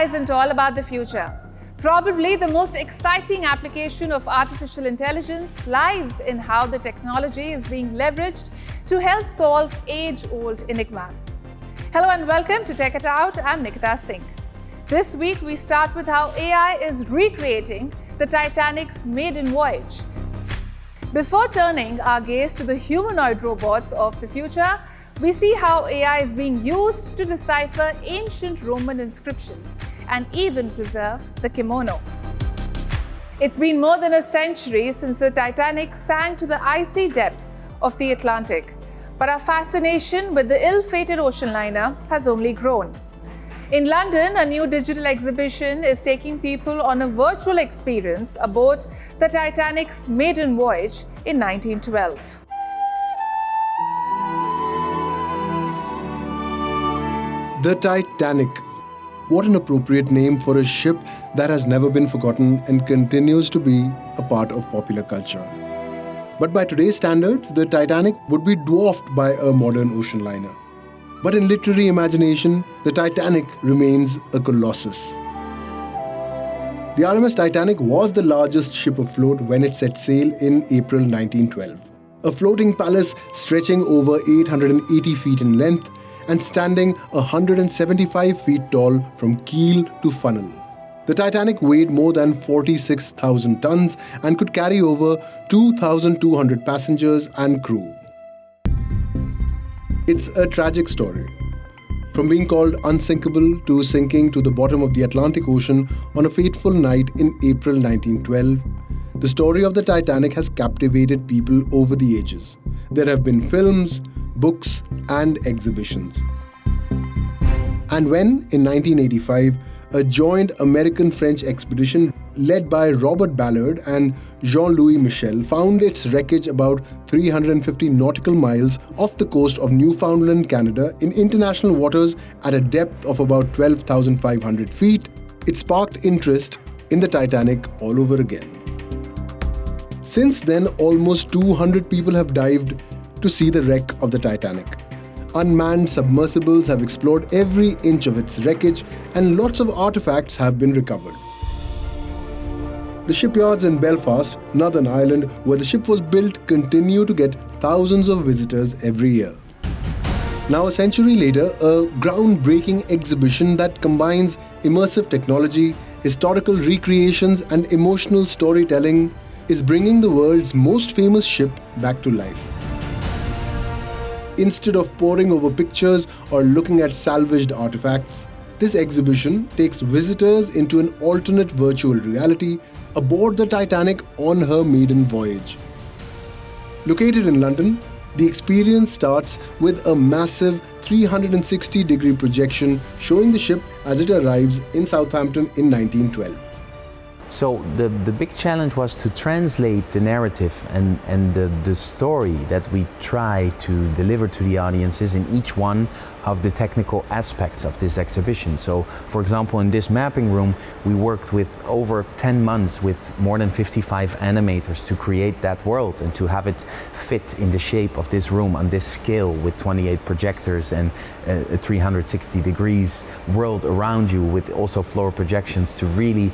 isn't all about the future. Probably the most exciting application of artificial intelligence lies in how the technology is being leveraged to help solve age-old enigmas. Hello and welcome to Tech It Out. I'm Nikita Singh. This week we start with how AI is recreating the Titanic's maiden voyage. Before turning our gaze to the humanoid robots of the future, we see how AI is being used to decipher ancient Roman inscriptions and even preserve the kimono. It's been more than a century since the Titanic sank to the icy depths of the Atlantic, but our fascination with the ill-fated ocean liner has only grown. In London, a new digital exhibition is taking people on a virtual experience aboard the Titanic's maiden voyage in 1912. The Titanic. What an appropriate name for a ship that has never been forgotten and continues to be a part of popular culture. But by today's standards, the Titanic would be dwarfed by a modern ocean liner. But in literary imagination, the Titanic remains a colossus. The RMS Titanic was the largest ship afloat when it set sail in April 1912. A floating palace stretching over 880 feet in length and standing 175 feet tall from keel to funnel. The Titanic weighed more than 46,000 tons and could carry over 2,200 passengers and crew. It's a tragic story. From being called unsinkable to sinking to the bottom of the Atlantic Ocean on a fateful night in April 1912, the story of the Titanic has captivated people over the ages. There have been films, books, and exhibitions. And when, in 1985, a joint American-French expedition led by Robert Ballard and Jean-Louis Michel found its wreckage about 350 nautical miles off the coast of Newfoundland, Canada, in international waters at a depth of about 12,500 feet, it sparked interest in the Titanic all over again. Since then, almost 200 people have dived to see the wreck of the Titanic. Unmanned submersibles have explored every inch of its wreckage and lots of artifacts have been recovered. The shipyards in Belfast, Northern Ireland, where the ship was built, continue to get thousands of visitors every year. Now, a century later, a groundbreaking exhibition that combines immersive technology, historical recreations, and emotional storytelling is bringing the world's most famous ship back to life. Instead of poring over pictures or looking at salvaged artifacts, this exhibition takes visitors into an alternate virtual reality aboard the Titanic on her maiden voyage. Located in London, the experience starts with a massive 360-degree projection showing the ship as it arrives in Southampton in 1912. So the big challenge was to translate the narrative and the story that we try to deliver to the audiences in each one of the technical aspects of this exhibition. So, for example, in this mapping room, we worked with over 10 months with more than 55 animators to create that world and to have it fit in the shape of this room on this scale with 28 projectors and a 360 degrees world around you with also floor projections to really,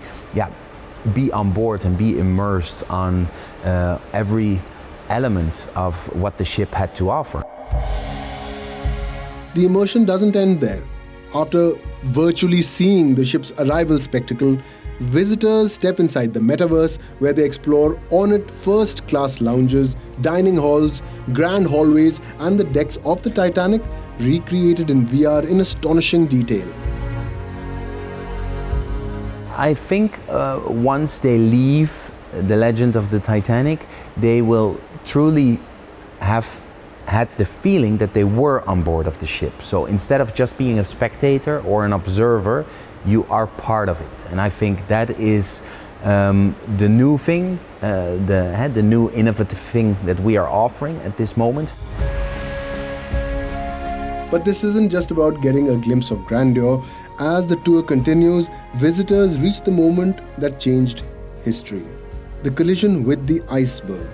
be on board and be immersed on every element of what the ship had to offer. The immersion doesn't end there. After virtually seeing the ship's arrival spectacle, visitors step inside the metaverse where they explore ornate first-class lounges, dining halls, grand hallways, and the decks of the Titanic recreated in VR in astonishing detail. I think once they leave the legend of the Titanic, they will truly have had the feeling that they were on board of the ship. So instead of just being a spectator or an observer, you are part of it. And I think that is the new thing, the new innovative thing that we are offering at this moment. But this isn't just about getting a glimpse of grandeur. As the tour continues, visitors reach the moment that changed history: the collision with the iceberg.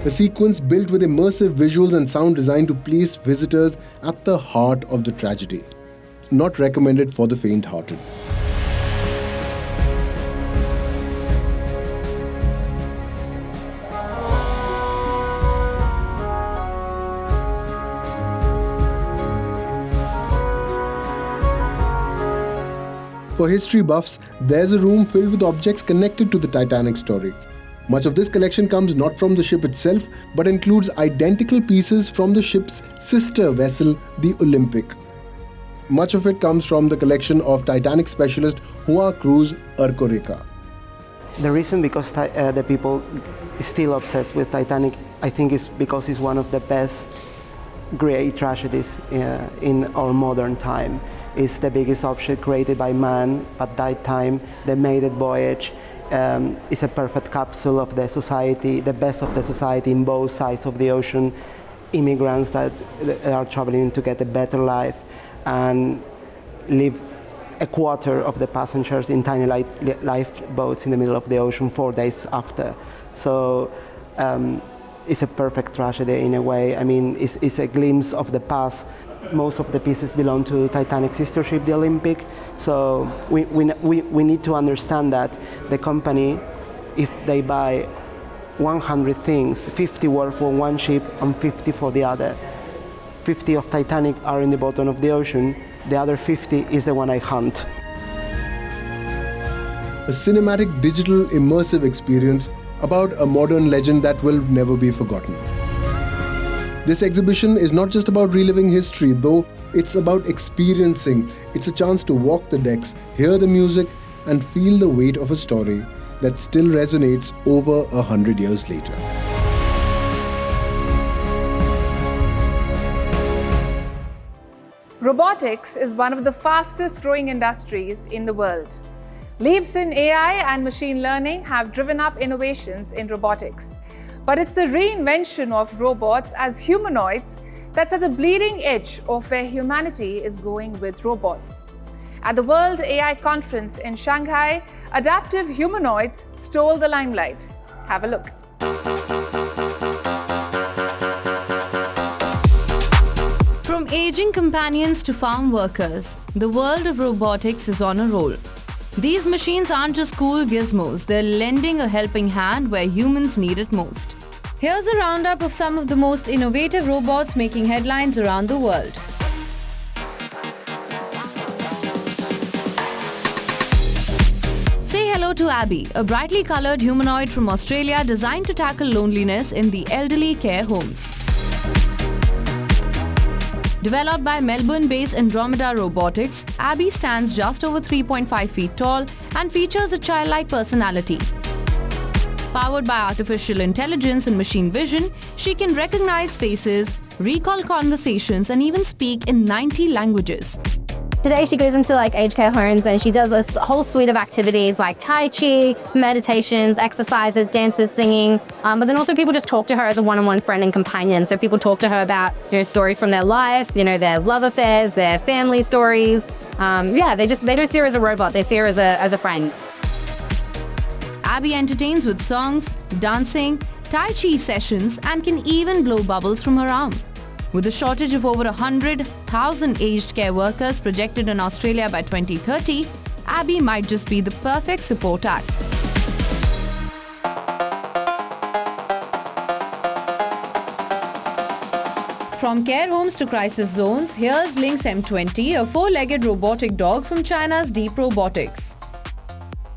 A sequence built with immersive visuals and sound designed to place visitors at the heart of the tragedy. not recommended for the faint-hearted. For history buffs, there's a room filled with objects connected to the Titanic story. Much of this collection comes not from the ship itself, but includes identical pieces from the ship's sister vessel, the Olympic. Much of it comes from the collection of Titanic specialist Hua Cruz Ercoreka. The reason because the people is still obsessed with Titanic, I think, is because it's one of the best great tragedies in our modern time. It's the biggest object created by man at that time. The maiden voyage is a perfect capsule of the society, the best of the society in both sides of the ocean. Immigrants that are traveling to get a better life and leave a quarter of the passengers in tiny lifeboats in the middle of the ocean 4 days after. So it's a perfect tragedy in a way. I mean, it's a glimpse of the past. Most of the pieces belong to Titanic's sister ship, the Olympic. So we need to understand that the company, if they buy 100 things, 50 work for one ship and 50 for the other. 50 of Titanic are in the bottom of the ocean. The other 50 is the one I hunt. A cinematic, digital, immersive experience about a modern legend that will never be forgotten. This exhibition is not just about reliving history, though it's about experiencing. It's a chance to walk the decks, hear the music, and feel the weight of a story that still resonates over 100 years later. Robotics is one of the fastest growing industries in the world. Leaps in AI and machine learning have driven up innovations in robotics. But it's the reinvention of robots as humanoids that's at the bleeding edge of where humanity is going with robots. At the World AI Conference in Shanghai, adaptive humanoids stole the limelight. Have a look. From aging companions to farm workers, the world of robotics is on a roll. These machines aren't just cool gizmos, they're lending a helping hand where humans need it most. Here's a roundup of some of the most innovative robots making headlines around the world. Say hello to Abby, a brightly colored humanoid from Australia designed to tackle loneliness in the elderly care homes. Developed by Melbourne-based Andromeda Robotics, Abby stands just over 3.5 feet tall and features a childlike personality. Powered by artificial intelligence and machine vision, she can recognize faces, recall conversations, and even speak in 90 languages. Today she goes into aged care homes and she does this whole suite of activities like Tai Chi, meditations, exercises, dances, singing. But then also people just talk to her as a one-on-one friend and companion. So people talk to her about stories from their life, their love affairs, their family stories. They don't see her as a robot, they see her as a friend. Abby entertains with songs, dancing, Tai Chi sessions, and can even blow bubbles from her arm. With a shortage of over 100,000 aged care workers projected in Australia by 2030, Abby might just be the perfect support act. From care homes to crisis zones, here's Lynx M20, a four-legged robotic dog from China's Deep Robotics.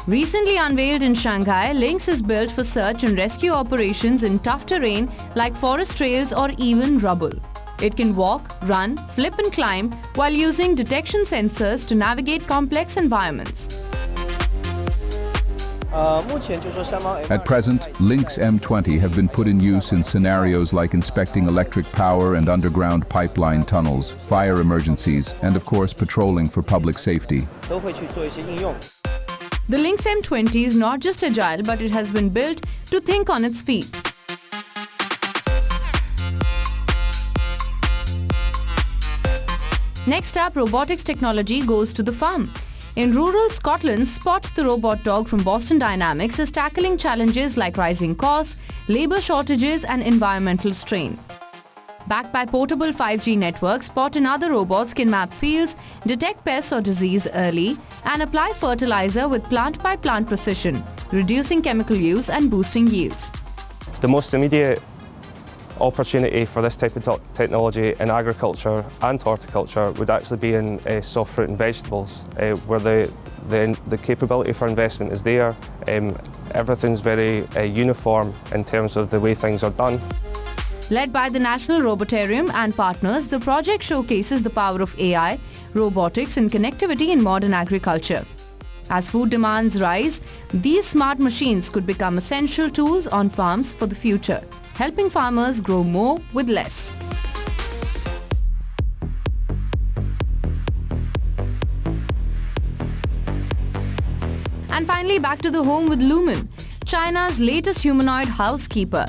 Recently unveiled in Shanghai, Lynx is built for search and rescue operations in tough terrain like forest trails or even rubble. It can walk, run, flip and climb while using detection sensors to navigate complex environments. At present, Lynx M20 have been put in use in scenarios like inspecting electric power and underground pipeline tunnels, fire emergencies, and of course patrolling for public safety. The Lynx M20 is not just agile, but it has been built to think on its feet. Next up, robotics technology goes to the farm. In rural Scotland, Spot the robot dog from Boston Dynamics is tackling challenges like rising costs, labor shortages and environmental strain. Backed by portable 5G networks, Spot and other robots can map fields, detect pests or disease early, and apply fertilizer with plant-by-plant precision, reducing chemical use and boosting yields. The most immediate opportunity for this type of technology in agriculture and horticulture would actually be in soft fruit and vegetables, where the capability for investment is there. Everything's very uniform in terms of the way things are done. Led by the National Robotarium and partners, the project showcases the power of AI, robotics and connectivity in modern agriculture. As food demands rise, these smart machines could become essential tools on farms for the future, helping farmers grow more with less. And finally, back to the home with Lumen, China's latest humanoid housekeeper.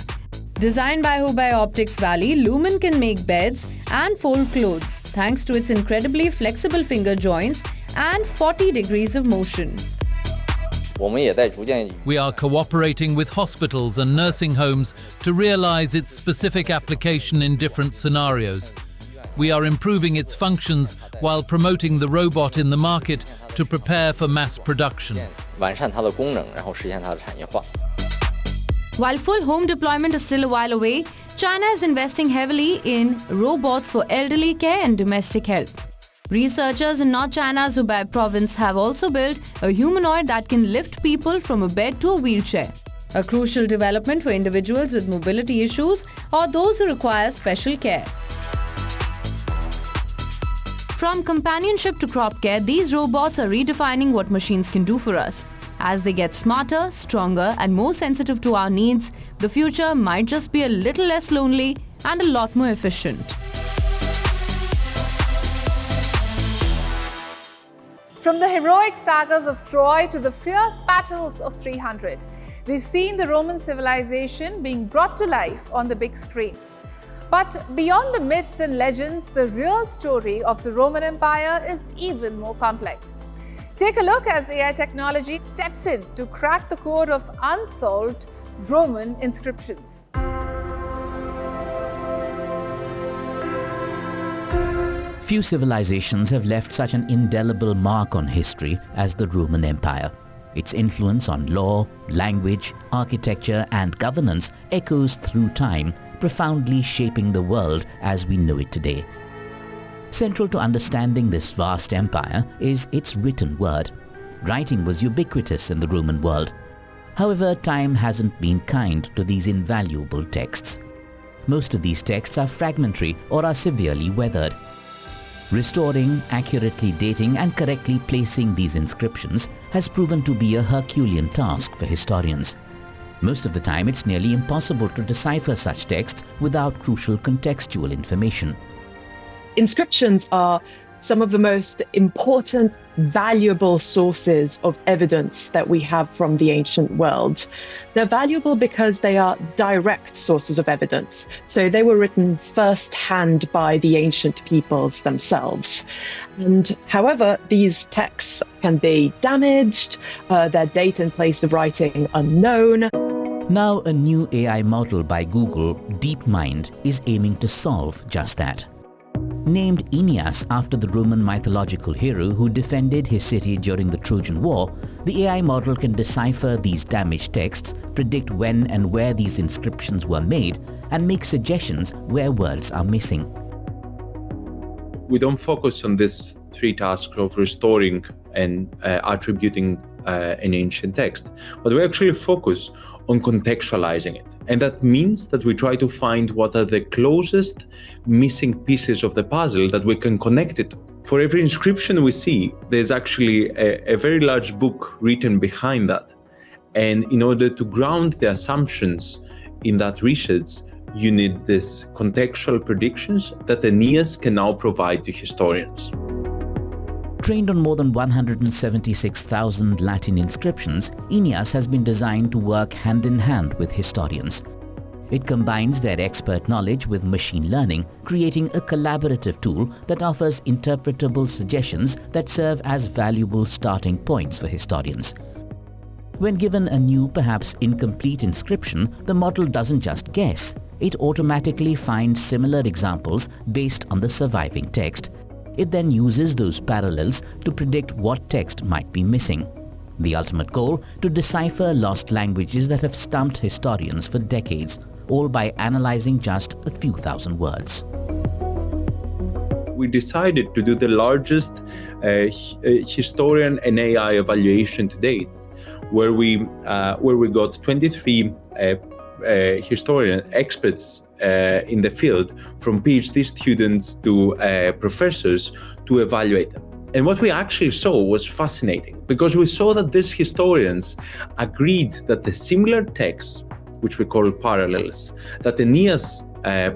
Designed by Hubei Optics Valley, Lumen can make beds and fold clothes thanks to its incredibly flexible finger joints and 40 degrees of motion. We are cooperating with hospitals and nursing homes to realize its specific application in different scenarios. We are improving its functions while promoting the robot in the market to prepare for mass production. While full home deployment is still a while away, China is investing heavily in robots for elderly care and domestic help. Researchers in North China's Hubei province have also built a humanoid that can lift people from a bed to a wheelchair, a crucial development for individuals with mobility issues or those who require special care. From companionship to crop care, these robots are redefining what machines can do for us. As they get smarter, stronger and more sensitive to our needs, the future might just be a little less lonely and a lot more efficient. From the heroic sagas of Troy to the fierce battles of 300, we've seen the Roman civilization being brought to life on the big screen. But beyond the myths and legends, the real story of the Roman Empire is even more complex. Take a look as AI technology steps in to crack the code of unsolved Roman inscriptions. Few civilizations have left such an indelible mark on history as the Roman Empire. Its influence on law, language, architecture and governance echoes through time, profoundly shaping the world as we know it today. Central to understanding this vast empire is its written word. Writing was ubiquitous in the Roman world. However, time hasn't been kind to these invaluable texts. Most of these texts are fragmentary or are severely weathered. Restoring, accurately dating and correctly placing these inscriptions has proven to be a Herculean task for historians. Most of the time, it's nearly impossible to decipher such texts without crucial contextual information. Inscriptions are some of the most important, valuable sources of evidence that we have from the ancient world. They're valuable because they are direct sources of evidence. So they were written firsthand by the ancient peoples themselves. And however, these texts can be damaged, their date and place of writing unknown. Now a new AI model by Google, DeepMind, is aiming to solve just that. Named Aeneas after the Roman mythological hero who defended his city during the Trojan War, the AI model can decipher these damaged texts, predict when and where these inscriptions were made, and make suggestions where words are missing. We don't focus on these three tasks of restoring and attributing an ancient text, but we actually focus on contextualizing it. And that means that we try to find what are the closest missing pieces of the puzzle that we can connect it to. For every inscription we see, there's actually a very large book written behind that. And in order to ground the assumptions in that research, you need these contextual predictions that Aeneas can now provide to historians. Trained on more than 176,000 Latin inscriptions, Aeneas has been designed to work hand in hand with historians. It combines their expert knowledge with machine learning, creating a collaborative tool that offers interpretable suggestions that serve as valuable starting points for historians. When given a new, perhaps incomplete inscription, the model doesn't just guess, it automatically finds similar examples based on the surviving text. It then uses those parallels to predict what text might be missing. The ultimate goal, to decipher lost languages that have stumped historians for decades, all by analyzing just a few thousand words. We decided to do the largest historian and AI evaluation to date, where we got 23 historian experts in the field, from PhD students to professors, to evaluate them. And what we actually saw was fascinating, because we saw that these historians agreed that the similar texts, which we call parallels, that Aeneas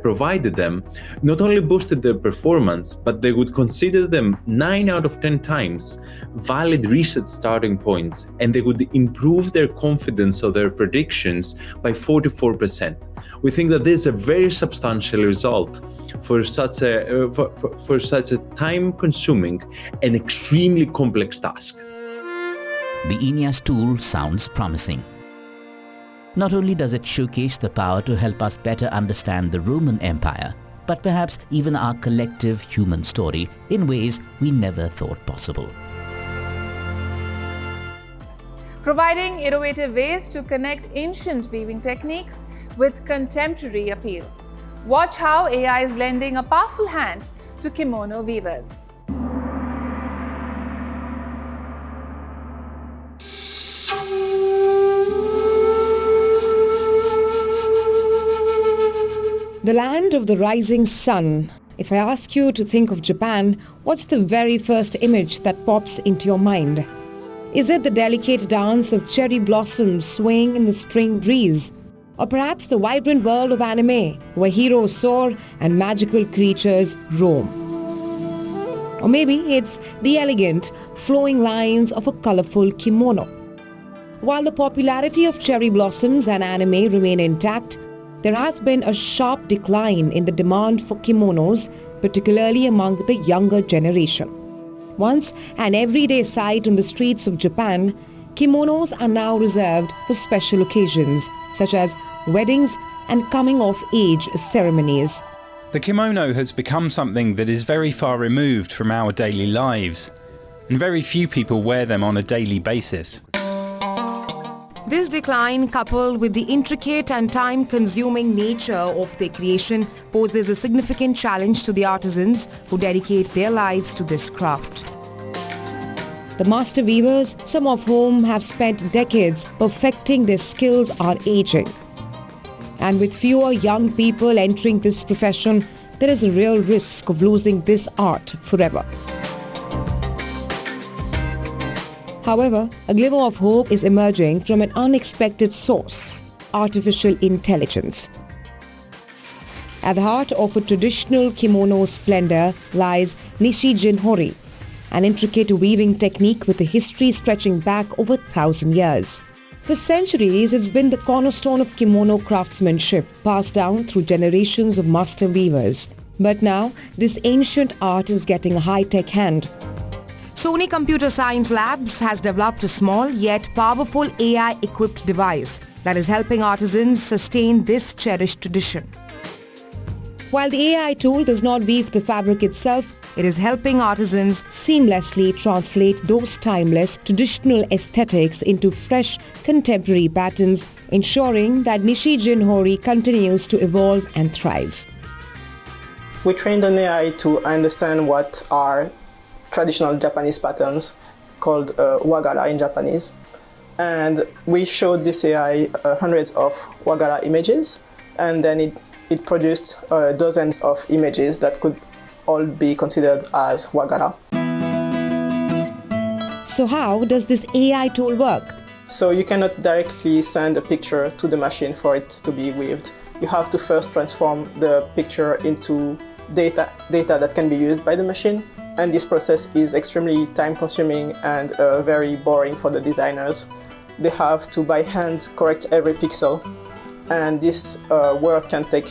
provided them, not only boosted their performance, but they would consider them 9 out of 10 times valid research starting points, and they would improve their confidence of their predictions by 44%. We think that this is a very substantial result for such a time-consuming and extremely complex task. The Aeneas tool sounds promising. Not only does it showcase the power to help us better understand the Roman Empire, but perhaps even our collective human story in ways we never thought possible. Providing innovative ways to connect ancient weaving techniques with contemporary appeal. Watch how AI is lending a powerful hand to kimono weavers. The land of the rising sun. If I ask you to think of Japan, what's the very first image that pops into your mind? Is it the delicate dance of cherry blossoms swaying in the spring breeze? Or perhaps the vibrant world of anime, where heroes soar and magical creatures roam? Or maybe it's the elegant, flowing lines of a colorful kimono. While the popularity of cherry blossoms and anime remain intact, there has been a sharp decline in the demand for kimonos, particularly among the younger generation. Once an everyday sight on the streets of Japan, kimonos are now reserved for special occasions, such as weddings and coming-of-age ceremonies. The kimono has become something that is very far removed from our daily lives, and very few people wear them on a daily basis. This decline, coupled with the intricate and time-consuming nature of their creation, poses a significant challenge to the artisans who dedicate their lives to this craft. The master weavers, some of whom have spent decades perfecting their skills, are aging. And with fewer young people entering this profession, there is a real risk of losing this art forever. However, a glimmer of hope is emerging from an unexpected source: artificial intelligence. At the heart of a traditional kimono splendor lies nishi-jinhori, an intricate weaving technique with a history stretching back over 1,000 years. For centuries, it's been the cornerstone of kimono craftsmanship, passed down through generations of master weavers. But now, this ancient art is getting a high-tech hand. Sony Computer Science Labs has developed a small yet powerful AI-equipped device that is helping artisans sustain this cherished tradition. While the AI tool does not weave the fabric itself, it is helping artisans seamlessly translate those timeless traditional aesthetics into fresh contemporary patterns, ensuring that nishi-jinhori continues to evolve and thrive. We trained an AI to understand what are traditional Japanese patterns called wagara in Japanese. And we showed this AI hundreds of wagara images, and then it produced dozens of images that could all be considered as wagara. So how does this AI tool work? So you cannot directly send a picture to the machine for it to be weaved. You have to first transform the picture into data that can be used by the machine. And this process is extremely time-consuming and very boring for the designers. They have to, by hand, correct every pixel, and this work can take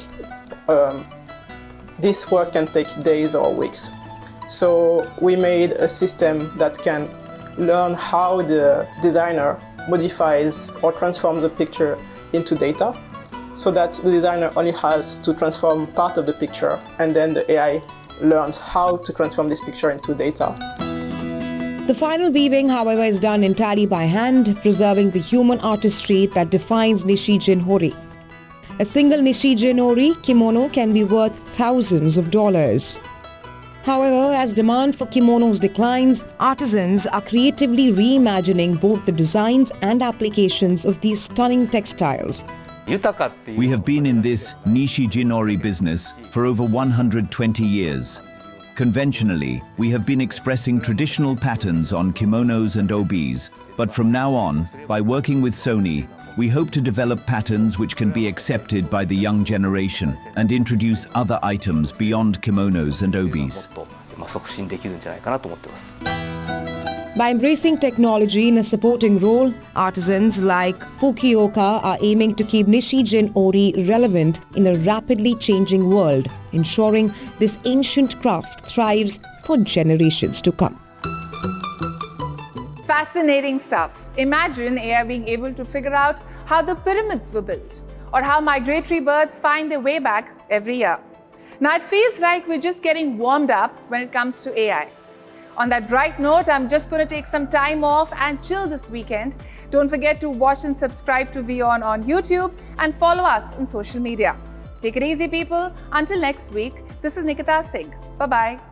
days or weeks. So we made a system that can learn how the designer modifies or transforms the picture into data, so that the designer only has to transform part of the picture, and then the AI learns how to transform this picture into data. The final weaving, however, is done entirely by hand, preserving the human artistry that defines Nishijin Hori. A single Nishijin Hori kimono can be worth thousands of dollars. However, as demand for kimonos declines, artisans are creatively reimagining both the designs and applications of these stunning textiles. We have been in this Nishijinori business for over 120 years. Conventionally, we have been expressing traditional patterns on kimonos and obis, but from now on, by working with Sony, we hope to develop patterns which can be accepted by the young generation and introduce other items beyond kimonos and obis. By embracing technology in a supporting role, artisans like Fukioka are aiming to keep Nishijin Ori relevant in a rapidly changing world, ensuring this ancient craft thrives for generations to come. Fascinating stuff. Imagine AI being able to figure out how the pyramids were built or how migratory birds find their way back every year. Now it feels like we're just getting warmed up when it comes to AI. On that bright note, I'm just going to take some time off and chill this weekend. Don't forget to watch and subscribe to WION on YouTube and follow us on social media. Take it easy, people. Until next week, this is Nikita Singh. Bye-bye.